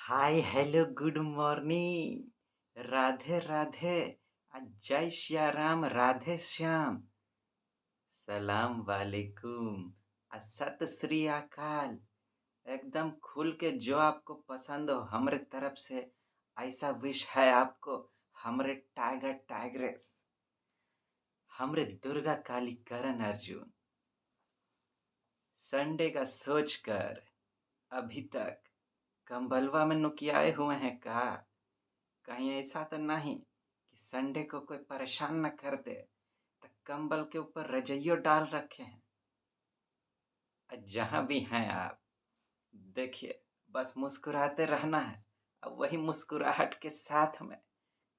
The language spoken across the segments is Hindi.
Hi hello good morning. Radhe Radhe. जय श्या राम, राधे श्याम। सलाम वालेकुम। सत श्री अकाल। एकदम खुल के जो आपको पसंद हो हमरे तरफ से ऐसा विश है आपको। हमरे टाइगर टाइग्रेस, हमरे दुर्गा काली करण अर्जुन। संडे का सोच कर अभी तक कंबलवा में नुकियाए हुए हैं का? कहीं ऐसा तो नहीं कि संडे को कोई परेशान न कर दे तो कंबल के ऊपर रजाइयो डाल रखे हैं। जहां भी हैं आप, देखिए, बस मुस्कुराते रहना है। अब वही मुस्कुराहट के साथ में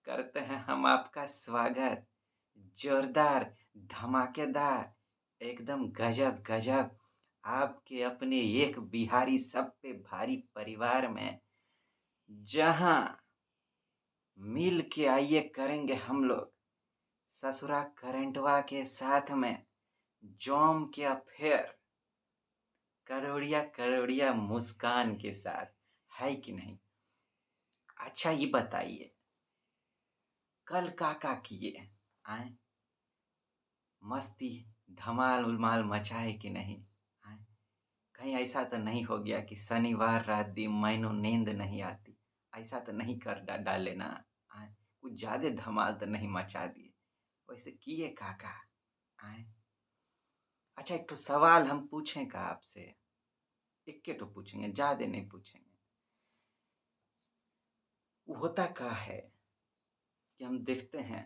करते हैं हम आपका स्वागत। जोरदार, धमाकेदार, एकदम गजब गजब। आपके अपने एक बिहारी सब पे भारी परिवार में जहां मिल के आइए करेंगे हम लोग ससुरा करंटवा के साथ में जौम के अफेयर, करोड़िया करोड़िया मुस्कान के साथ, है कि नहीं? अच्छा ये बताइए, कल का किए? आए, मस्ती धमाल उलमाल मचाए कि नहीं? आए, कहीं ऐसा तो नहीं हो गया कि शनिवार रात दिन मैनू नींद नहीं आती, ऐसा तो नहीं कर डाले ना? आए, कुछ ज्यादा धमाल तो नहीं मचा दिए? वैसे किए काका? आए, अच्छा एक तो सवाल हम पूछें का आपसे? इक्के तो पूछेंगे, ज्यादा नहीं पूछेंगे। वो होता क्या है कि हम देखते हैं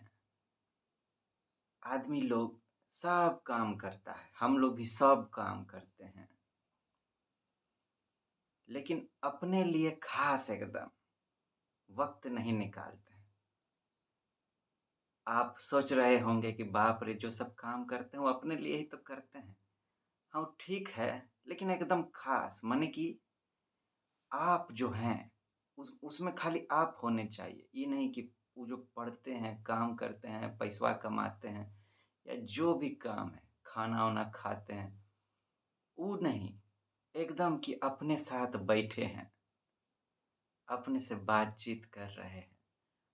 आदमी लोग सब काम करता है, हम लोग भी सब काम करते हैं, लेकिन अपने लिए खास एकदम वक्त नहीं निकालते हैं। आप सोच रहे होंगे कि बाप रे, जो सब काम करते हैं वो अपने लिए ही तो करते हैं। हाँ ठीक है, लेकिन एकदम खास माने कि आप जो हैं उसमें खाली आप होने चाहिए। ये नहीं कि वो जो पढ़ते हैं, काम करते हैं, पैसा कमाते हैं, या जो भी काम है, खाना वाना खाते हैं, वो नहीं। एकदम कि अपने साथ बैठे हैं, अपने से बातचीत कर रहे हैं,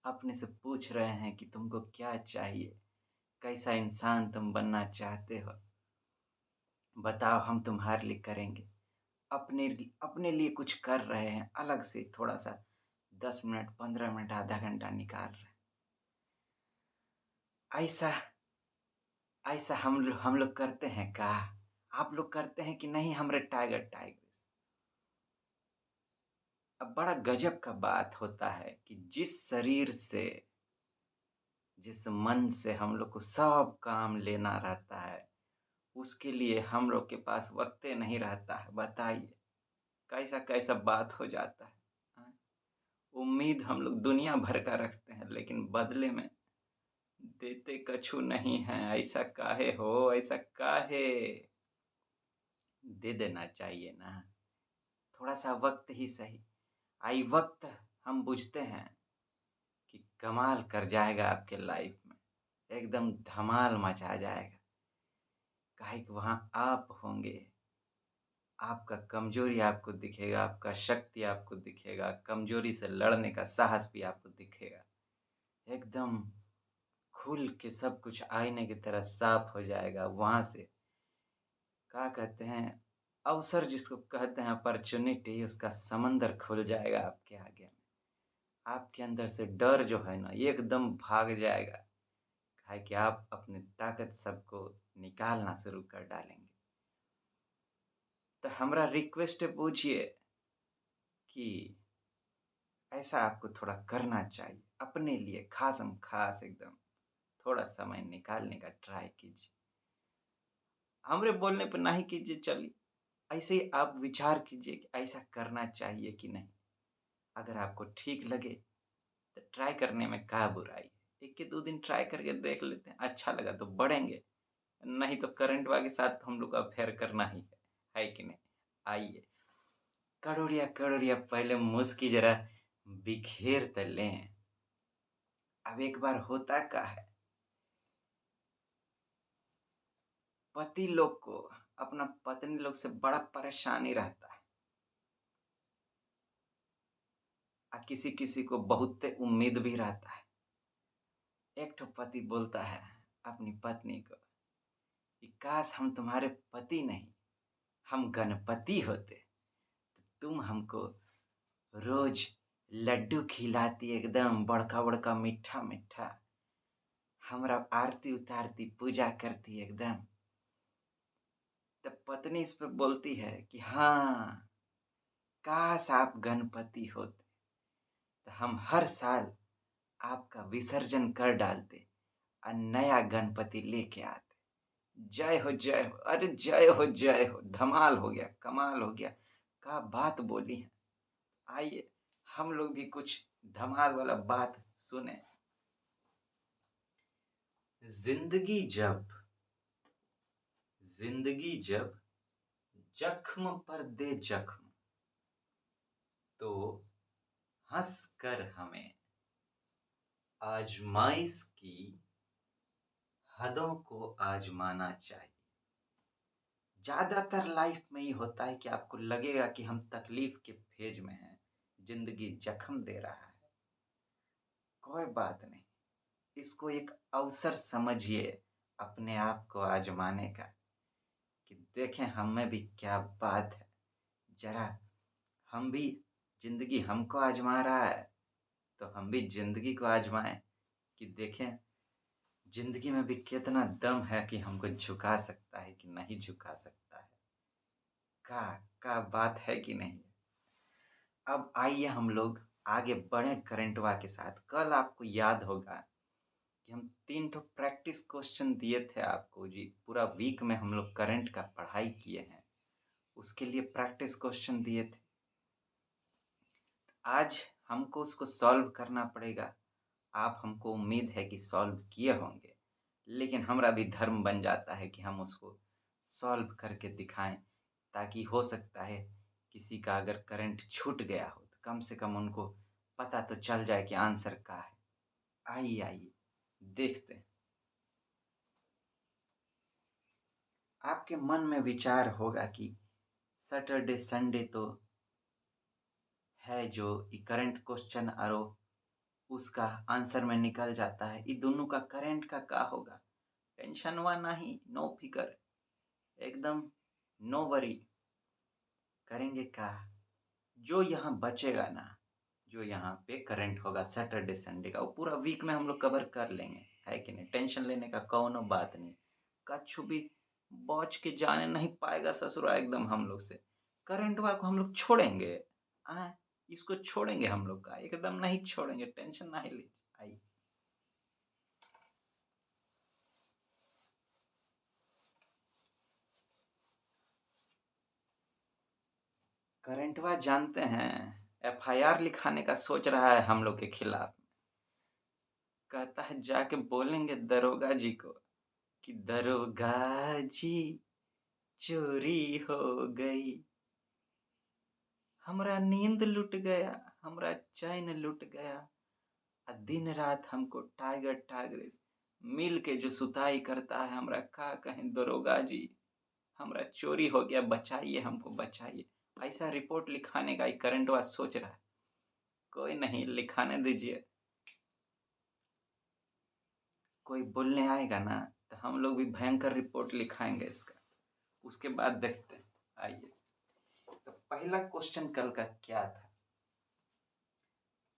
अपने से पूछ रहे हैं कि तुमको क्या चाहिए, कैसा इंसान तुम बनना चाहते हो, बताओ हम तुम्हारे लिए करेंगे। अपने अपने लिए कुछ कर रहे हैं, अलग से थोड़ा सा 10 मिनट, 15 मिनट, आधा घंटा निकाल रहे हैं। ऐसा ऐसा हम लोग करते हैं का? आप लोग करते हैं कि नहीं हमरे टाइगर टाइग्रेस? अब बड़ा गजब का बात होता है कि जिस शरीर से, जिस मन से हम लोग को सब काम लेना रहता है, उसके लिए हम लोग के पास वक्त नहीं रहता है। बताइए कैसा कैसा बात हो जाता है। हाँ? उम्मीद हम लोग दुनिया भर का रखते हैं, लेकिन बदले में देते कछु नहीं है। ऐसा काहे हो, ऐसा काहे? दे देना चाहिए ना, थोड़ा सा वक्त ही सही। आई वक्त हम बुझते हैं कि कमाल कर जाएगा आपके लाइफ में, एकदम धमाल मचा जाएगा। काहे कि वहाँ आप होंगे, आपका कमजोरी आपको दिखेगा, आपका शक्ति आपको दिखेगा, कमजोरी से लड़ने का साहस भी आपको दिखेगा। एकदम खुल के सब कुछ आईने की तरह साफ हो जाएगा। वहाँ से क्या कहते हैं, अवसर जिसको कहते हैं, अपॉर्चुनिटी, उसका समंदर खुल जाएगा आपके आगे में। आपके अंदर से डर जो है ना, ये एकदम भाग जाएगा। है कि आप अपनी ताकत सबको निकालना शुरू कर डालेंगे। तो हमारा रिक्वेस्ट पूछिए कि ऐसा आपको थोड़ा करना चाहिए अपने लिए, खासम खास एकदम थोड़ा समय निकालने का ट्राई कीजिए। हमरे बोलने पर नहीं कीजिए, चलिए ऐसे ही आप विचार कीजिए कि ऐसा करना चाहिए कि नहीं। अगर आपको ठीक लगे तो ट्राई करने में क्या बुराई है। एक के दो दिन ट्राई करके देख लेते हैं, अच्छा लगा तो बढ़ेंगे, नहीं तो करंट वाले के साथ हम लोग का अफेयर करना ही है कि नहीं? आइए, करोड़िया करोड़िया पहले मुस्की जरा बिखेर तो लें। अब एक बार होता क्या है, पति लोग को अपना पत्नी लोग से बड़ा परेशानी रहता है। किसी किसी को बहुत उम्मीद भी रहता है। एक ठो पति बोलता है अपनी पत्नी को कि काश हम तुम्हारे पति नहीं, हम गणपति होते, तो तुम हमको रोज लड्डू खिलाती, एकदम बड़का बड़का मीठा मीठा, हमरा आरती उतारती, पूजा करती एकदम। तब पत्नी इस पे बोलती है कि हाँ, काश आप गणपति होते, तो हम हर साल आपका विसर्जन कर डालते और नया गणपति लेके आते। जय हो जय हो, अरे जय हो, धमाल हो गया, कमाल हो गया, क्या बात बोली है। आइए हम लोग भी कुछ धमाल वाला बात सुने। जिंदगी जब जख्म पर दे जख्म, तो हंस कर हमें आजमाइश की हदों को आजमाना चाहिए। ज्यादातर लाइफ में ये होता है कि आपको लगेगा कि हम तकलीफ के फेज में हैं, जिंदगी जख्म दे रहा है। कोई बात नहीं, इसको एक अवसर समझिए अपने आप को आजमाने का, कि देखें हम में भी क्या बात है। जरा हम भी, जिंदगी हमको आजमा रहा है तो हम भी जिंदगी को आजमाएं, कि देखें जिंदगी में भी कितना दम है कि हमको झुका सकता है कि नहीं झुका सकता है। का बात है कि नहीं। अब आइए हम लोग आगे बढ़े करंटवा के साथ। कल आपको याद होगा कि हम 3 ठो प्रैक्टिस क्वेश्चन दिए थे आपको जी। पूरा वीक में हम लोग करंट का पढ़ाई किए हैं, उसके लिए प्रैक्टिस क्वेश्चन दिए थे। आज हमको उसको सॉल्व करना पड़ेगा। आप, हमको उम्मीद है कि सॉल्व किए होंगे, लेकिन हमारा भी धर्म बन जाता है कि हम उसको सॉल्व करके दिखाएं, ताकि हो सकता है किसी का अगर करंट छूट गया हो तो कम से कम उनको पता तो चल जाए कि आंसर क्या है। आइए आइए देखते हैं। आपके मन में विचार होगा कि सैटरडे संडे तो है जो करंट क्वेश्चन और उसका आंसर में निकल जाता है, ये दोनों का करंट का क्या होगा। टेंशन हुआ नहीं, नो फिकर, एकदम नो वरी। करेंगे क्या, जो यहाँ बचेगा ना, जो यहाँ पे करंट होगा सैटरडे संडे का, वो पूरा वीक में हम लोग कवर कर लेंगे, है कि नहीं। टेंशन लेने का कौनो बात नहीं। कछु भी बच के जाने नहीं पाएगा ससुरा एकदम हम लोग से। करंट वा को हम लोग छोड़ेंगे, इसको छोड़ेंगे हम लोग का, एकदम नहीं छोड़ेंगे, टेंशन नहीं लीजिए। आइए करंटवा जानते हैं, एफआईआर लिखाने का सोच रहा है हम लोग के खिलाफ। कहता है जाके बोलेंगे दरोगा जी को कि दरोगा जी चोरी हो गई, हमरा नींद लुट गया, हमरा चैन लुट गया, दिन रात हमको टाइगर टाइग्रेस मिल के जो सुताई करता है, हमरा का कहें दरोगा जी, हमरा चोरी हो गया, बचाइए हमको बचाइए। ऐसा रिपोर्ट लिखाने का करंट वाच सोच रहा है। कोई नहीं, लिखाने दीजिए। कोई बोलने आएगा ना तो हम लोग भी भयंकर रिपोर्ट लिखाएंगे इसका, उसके बाद देखते हैं। आइए, तो पहला क्वेश्चन कल का क्या था।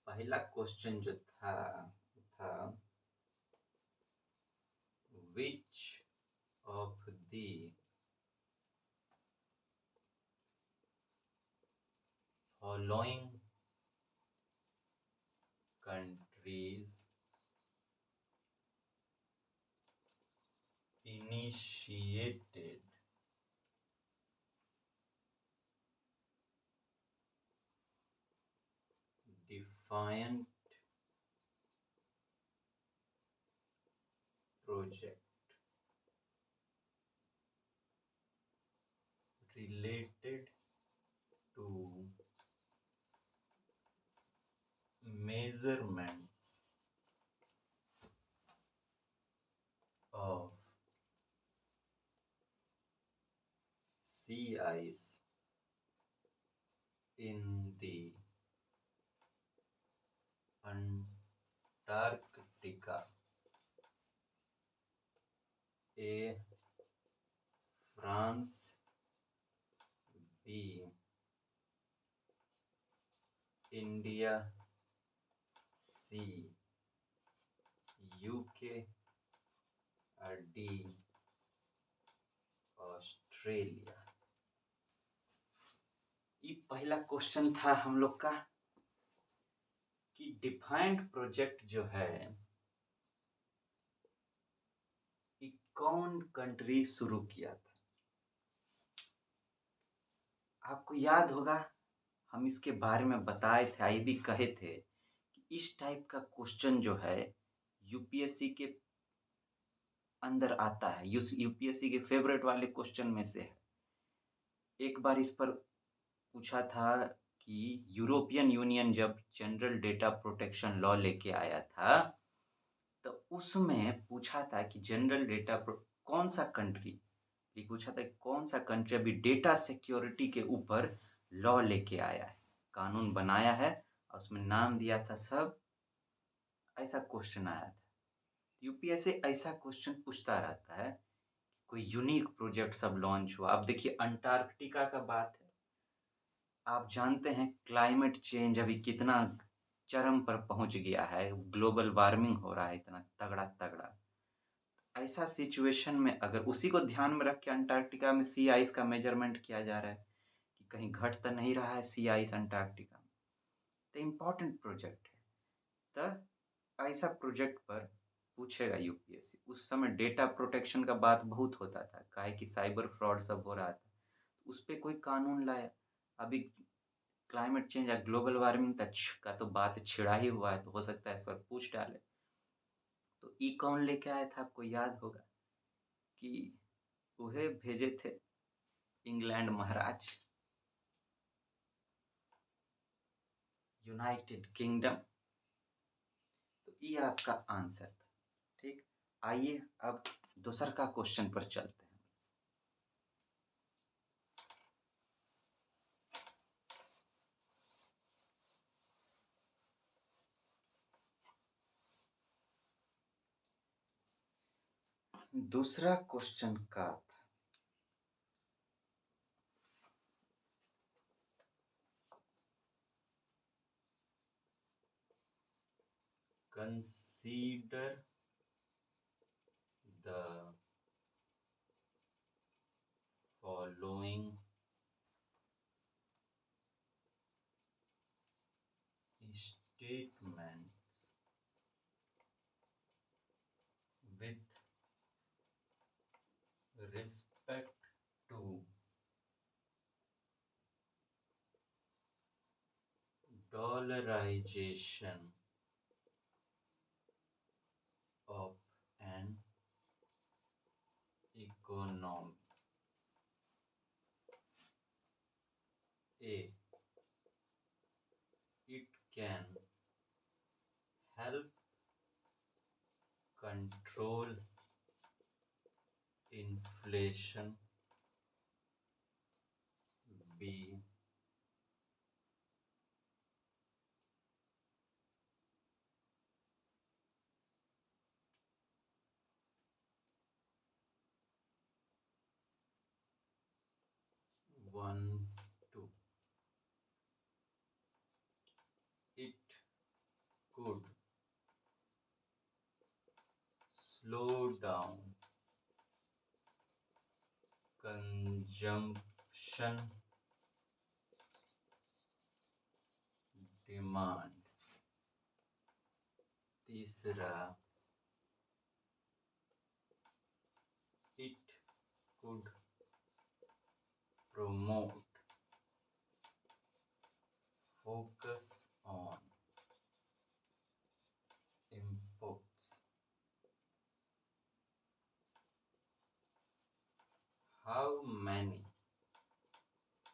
पहला क्वेश्चन जो था which of the following countries initiated defiant project related to measurements of sea ice in the Antarctica. A France. B India. C UK. और डी ऑस्ट्रेलिया। ये पहला क्वेश्चन था हम लोग का कि डिफाइंड प्रोजेक्ट जो है ये कौन कंट्री शुरू किया था। आपको याद होगा हम इसके बारे में बताए थे, आई भी कहे थे कि इस टाइप का क्वेश्चन जो है यूपीएससी के अंदर आता है, यूपीएससी के फेवरेट वाले क्वेश्चन में से है। एक बार इस पर पूछा था कि यूरोपियन यूनियन जब जनरल डेटा प्रोटेक्शन लॉ लेके आया था तो उसमें पूछा था कि जनरल डेटा कौन सा कंट्री, ये पूछा था कि कौन सा कंट्री अभी डेटा सिक्योरिटी के ऊपर लॉ लेके आया है, कानून बनाया है और उसमें नाम दिया था सब, ऐसा क्वेश्चन आया था। यूपीएससी ऐसा क्वेश्चन पूछता रहता है, कोई यूनिक प्रोजेक्ट सब लॉन्च हुआ। अब देखिए अंटार्कटिका का बात है, आप जानते हैं क्लाइमेट चेंज अभी कितना चरम पर पहुंच गया है, ग्लोबल वार्मिंग हो रहा है इतना तगड़ा तगड़ा। ऐसा सिचुएशन में अगर उसी को ध्यान में रख के अंटार्कटिका में सी आइस का मेजरमेंट किया जा रहा है कि कहीं घट तो नहीं रहा है सी आइस अंटार्कटिका में, तो इम्पॉर्टेंट प्रोजेक्ट है। तो ऐसा प्रोजेक्ट पर पूछेगा यूपीएससी। उस समय डेटा प्रोटेक्शन का बात बहुत होता था, काहे कि साइबर फ्रॉड सब हो रहा था, उस पर कोई कानून लाया। अभी क्लाइमेट चेंज या ग्लोबल वार्मिंग का तो बात छिड़ा ही हुआ है, तो हो सकता है इस पर पूछ डाले। तो ई कौन लेके आया था, आपको याद होगा कि वह भेजे थे इंग्लैंड महाराज, यूनाइटेड किंगडम। तो ये आपका आंसर था। ठीक, आइए अब दूसर का क्वेश्चन पर चलते हैं। दूसरा क्वेश्चन का था, consider the following statements with respect to dollarization of an economy. A, it can help control inflation. B, one, two, it could slow down consumption demand. तीसरा, it could promote focus on imports. How many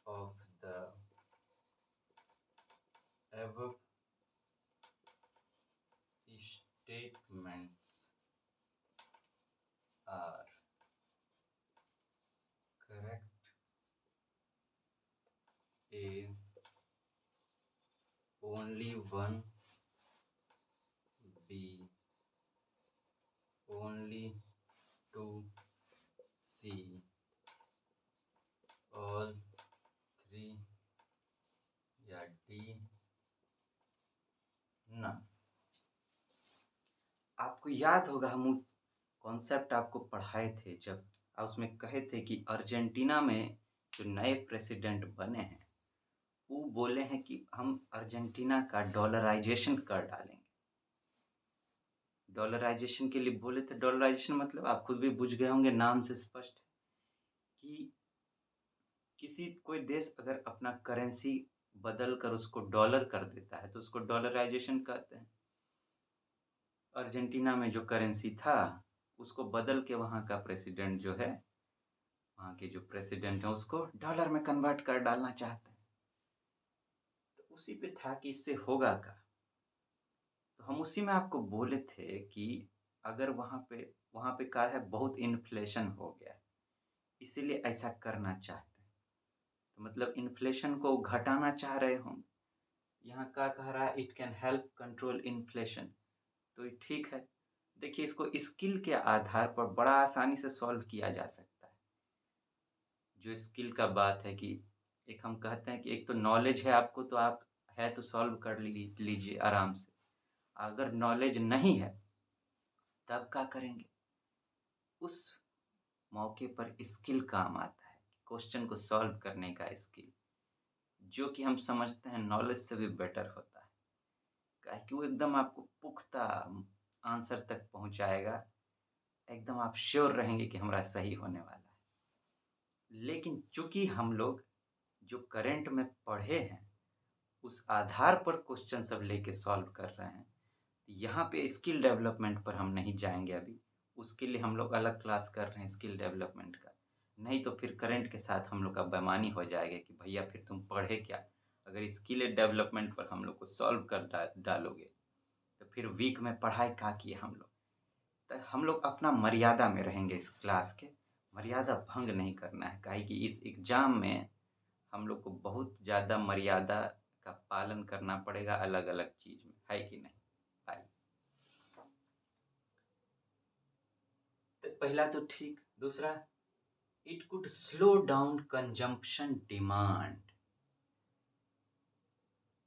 of the above statements are correct? A, only one only to see all three या डी ना। आपको याद होगा हम कॉन्सेप्ट आपको पढ़ाए थे जब उसमें कहे थे कि अर्जेंटीना में जो नए प्रेसिडेंट बने हैं वो बोले हैं कि हम अर्जेंटीना का डॉलराइजेशन कर डालेंगे। डॉलराइजेशन के लिए बोले थे। डॉलराइजेशन मतलब आप खुद भी बुझ गए होंगे, नाम से स्पष्ट है कि किसी कोई देश अगर अपना करेंसी बदल कर उसको डॉलर कर देता है तो उसको डॉलराइजेशन कहते हैं। अर्जेंटीना में जो करेंसी था उसको बदल के वहाँ का प्रेसिडेंट जो है, वहाँ के जो प्रेसिडेंट हैं उसको डॉलर में कन्वर्ट कर डालना चाहते हैं। तो उसी पे था कि इससे होगा क्या। तो हम उसी में आपको बोले थे कि अगर वहाँ पे क्या है, बहुत इन्फ्लेशन हो गया है, इसीलिए ऐसा करना चाहते हैं। तो मतलब इन्फ्लेशन को घटाना चाह रहे हम। यहाँ क्या कह रहा है, it can help control inflation. तो ये ठीक है। देखिए इसको स्किल के आधार पर बड़ा आसानी से सॉल्व किया जा सकता है। जो स्किल का बात है कि एक हम कहते हैं कि एक तो नॉलेज है आपको, तो आप है तो सॉल्व कर लीजिए आराम से। अगर नॉलेज नहीं है तब क्या करेंगे, उस मौके पर स्किल काम आता है। क्वेश्चन को सॉल्व करने का स्किल, जो कि हम समझते हैं नॉलेज से भी बेटर होता है। काहे कि वो एकदम आपको पुख्ता आंसर तक पहुंचाएगा, एकदम आप श्योर रहेंगे कि हमारा सही होने वाला है। लेकिन चूंकि हम लोग जो करंट में पढ़े हैं उस आधार पर क्वेश्चन सब लेके सॉल्व कर रहे हैं, यहाँ पे स्किल डेवलपमेंट पर हम नहीं जाएंगे अभी। उसके लिए हम लोग अलग क्लास कर रहे हैं स्किल डेवलपमेंट का। नहीं तो फिर करंट के साथ हम लोग का बेईमानी हो जाएगा कि भैया फिर तुम पढ़े क्या। अगर स्किल डेवलपमेंट पर हम लोग को सॉल्व कर डालोगे तो फिर वीक में पढ़ाई क्या किए हम लोग। तो हम लोग अपना मर्यादा में रहेंगे, इस क्लास के मर्यादा भंग नहीं करना है। काहे कि इस एग्ज़ाम में हम लोग को बहुत ज़्यादा मर्यादा का पालन करना पड़ेगा अलग-अलग चीज़ में, है कि नहीं? आइए। तो पहला तो ठीक, दूसरा it could slow down consumption demand.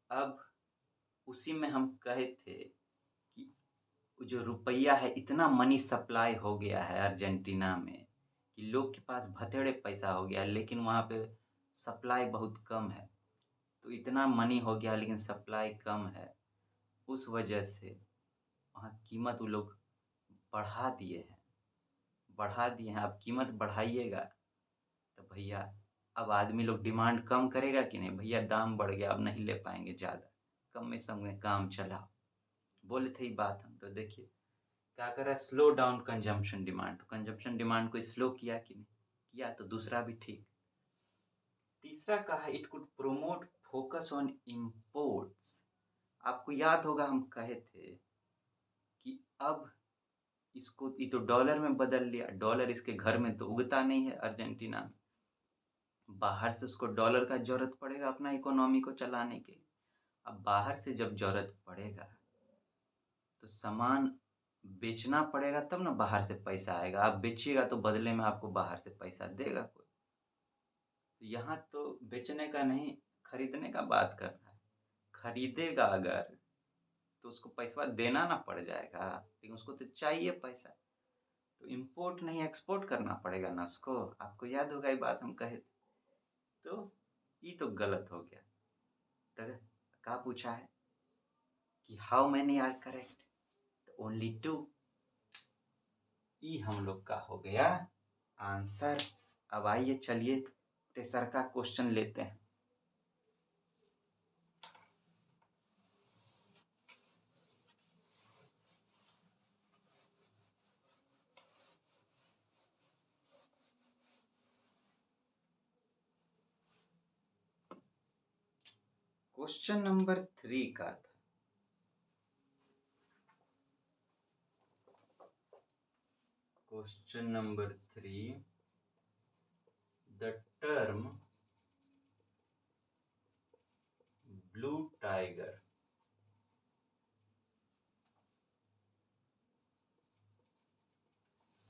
अब उसी में हम कहे थे कि जो रुपया है, इतना मनी सप्लाई हो गया है अर्जेंटीना में कि लोग के पास भथेड़े पैसा हो गया, लेकिन वहाँ पे सप्लाई बहुत कम है। तो इतना मनी हो गया लेकिन सप्लाई कम है, उस वजह से वहाँ कीमत वो लोग बढ़ा दिए हैं। अब कीमत बढ़ाइएगा तो भैया अब आदमी लोग डिमांड कम करेगा कि नहीं, भैया दाम बढ़ गया अब नहीं ले पाएंगे ज़्यादा, कम में सम में काम चलाओ। बोले थे ये बात हम। तो देखिए क्या कर रहा है, स्लो डाउन कंजम्पशन डिमांड। तो कंजम्पशन डिमांड को स्लो किया कि नहीं किया, तो दूसरा भी ठीक। तीसरा कहा it could promote focus on imports. आपको याद होगा हम कहे थे कि अब इसको ये तो डॉलर में बदल लिया। डॉलर इसके घर में तो उगता नहीं है अर्जेंटीना में, बाहर से उसको डॉलर का ज़रूरत पड़ेगा अपना इकोनॉमी को चलाने के लिए। अब बाहर से जब ज़रूरत पड़ेगा तो सामान बेचना पड़ेगा, तब ना बाहर से पैसा आएगा। आप बेचिएगा तो बदले में आपको बाहर से पैसा देगा कोई। तो यहाँ तो बेचने का नहीं, खरीदने का बात कर रहा है। खरीदेगा अगर तो उसको पैसा देना ना पड़ जाएगा, लेकिन उसको तो चाहिए पैसा। तो इम्पोर्ट नहीं एक्सपोर्ट करना पड़ेगा ना उसको। आपको याद होगा ये बात हम कहे थे। तो ये तो गलत हो गया। तो क्या पूछा है कि हाउ मैनी आर करेक्ट, तो ओनली 2। ये हम लोग का हो गया आंसर। अब आइए चलिए तेसर का क्वेश्चन लेते हैं। क्वेश्चन नंबर 3 का था, question number 3, the term blue tiger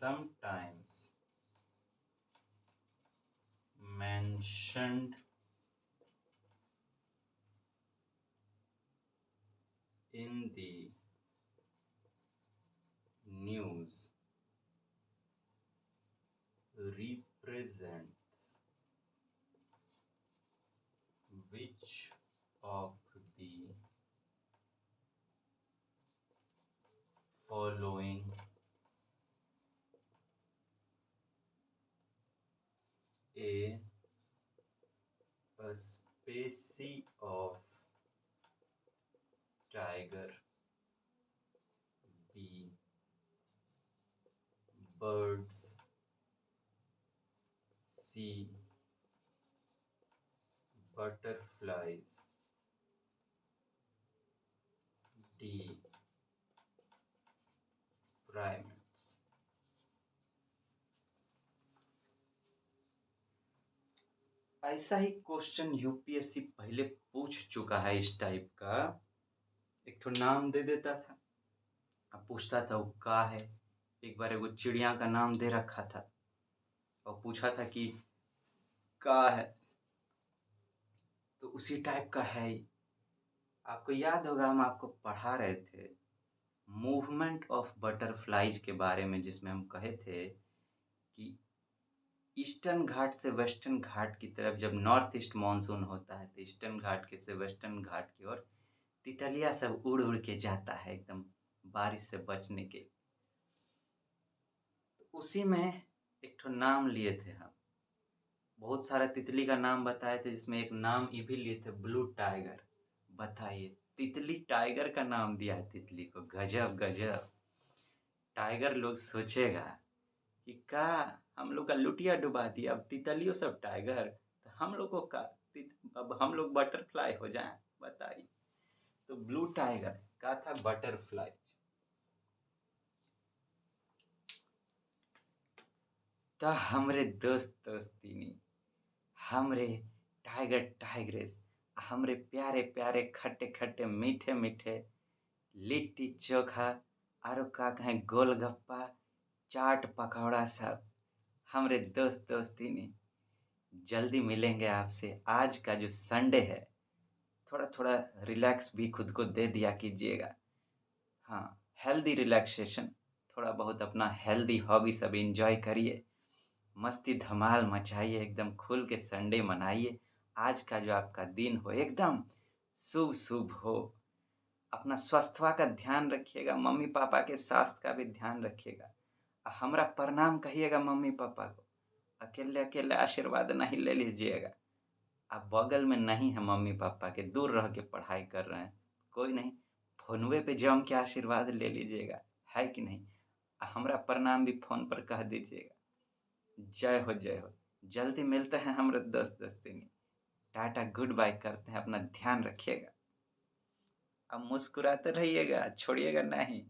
sometimes mentioned in the news represents which of the following a species of tiger, B birds, C butterflies, D primates। ऐसा ही क्वेश्चन यूपीएससी पहले पूछ चुका है इस टाइप का। एक तो नाम दे देता था, अब पूछता था वो का है। एक बार एगो चिड़िया का नाम दे रखा था और पूछा था कि का है, तो उसी टाइप का है ही। आपको याद होगा हम आपको पढ़ा रहे थे मूवमेंट ऑफ बटरफ्लाइज के बारे में, जिसमें हम कहे थे कि ईस्टर्न घाट से वेस्टर्न घाट की तरफ जब नॉर्थ ईस्ट मानसून होता है तो ईस्टर्न घाट के से वेस्टर्न घाट की ओर तितलियां सब उड़ उड़ के जाता है एकदम बारिश से बचने के। तो उसी में एक ठो नाम लिए थे हम, बहुत सारा तितली का नाम बताए थे, जिसमें एक नाम ये भी लिए थे ब्लू टाइगर। बताइए, तितली टाइगर का नाम दिया है तितली को। गजब गजब। टाइगर लोग सोचेगा कि का हम लोग का लुटिया डुबा दिया, अब तितलियों सब टाइगर, तो हम लोग को का अब हम लोग बटरफ्लाई हो जाएं। बताइए, तो ब्लू टाइगर का था बटरफ्लाई। तो हमरे दोस्त दोस्तिनी, हमरे टाइगर टाइग्रेस, हमरे प्यारे प्यारे खट्टे खट्टे मीठे मीठे लिट्टी चोखा आरो का कहें गोलगप्पा चाट पकौड़ा सब, हमरे दोस्त दोस्तिनी जल्दी मिलेंगे आपसे। आज का जो संडे है थोड़ा थोड़ा रिलैक्स भी खुद को दे दिया कीजिएगा। हाँ, हेल्दी रिलैक्सेशन, थोड़ा बहुत अपना हेल्दी हॉबी सब एंजॉय करिए, मस्ती धमाल मचाइए, एकदम खुल के संडे मनाइए। आज का जो आपका दिन हो एकदम शुभ शुभ हो। अपना स्वास्थ्य का ध्यान रखिएगा, मम्मी पापा के स्वास्थ्य का भी ध्यान रखिएगा। हमरा प्रणाम कहिएगा मम्मी पापा को, अकेले अकेले आशीर्वाद नहीं ले लीजिएगा। आप बगल में नहीं है मम्मी पापा के, दूर रह के पढ़ाई कर रहे हैं, कोई नहीं, फोनवे पे जम के आशीर्वाद ले लीजिएगा, है कि नहीं। हमरा प्रणाम भी फोन पर कह दीजिएगा। जय हो जय हो। जल्दी मिलते हैं हमारे दोस्त दोस्तिनी। टाटा गुड बाय करते हैं, अपना ध्यान रखिएगा। अब मुस्कुराते रहिएगा, छोड़िएगा नहीं।